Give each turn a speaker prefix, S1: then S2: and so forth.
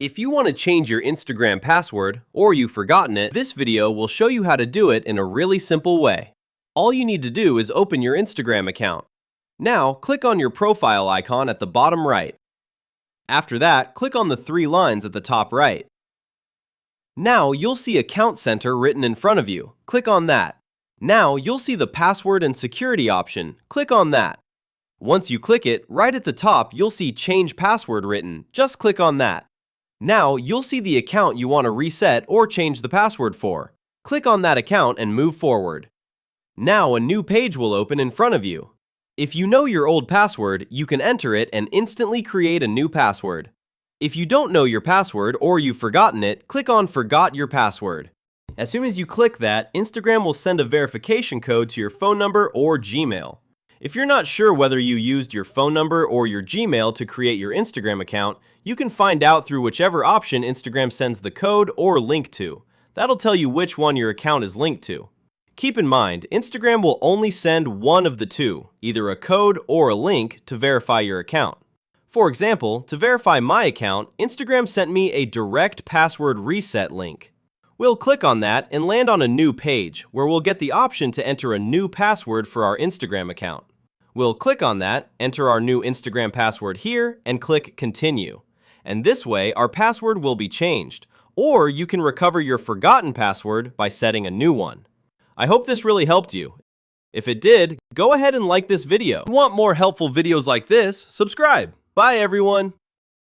S1: If you want to change your Instagram password, or you've forgotten it, this video will show you how to do it in a really simple way. All you need to do is open your Instagram account. Now, click on your profile icon at the bottom right. After that, click on the three lines at the top right. Now, you'll see Account Center written in front of you. Click on that. Now, you'll see the Password and Security option. Click on that. Once you click it, right at the top, you'll see Change Password written. Just click on that. Now, you'll see the account you want to reset or change the password for. Click on that account and move forward. Now, a new page will open in front of you. If you know your old password, you can enter it and instantly create a new password. If you don't know your password or you've forgotten it, click on Forgot Your Password. As soon as you click that, Instagram will send a verification code to your phone number or Gmail. If you're not sure whether you used your phone number or your Gmail to create your Instagram account, you can find out through whichever option Instagram sends the code or link to. That'll tell you which one your account is linked to. Keep in mind, Instagram will only send one of the two, either a code or a link, to verify your account. For example, to verify my account, Instagram sent me a direct password reset link. We'll click on that and land on a new page, where we'll get the option to enter a new password for our Instagram account. We'll click on that, enter our new Instagram password here, and click Continue. And this way, our password will be changed, or you can recover your forgotten password by setting a new one. I hope this really helped you. If it did, go ahead and like this video. If you want more helpful videos like this, subscribe. Bye everyone!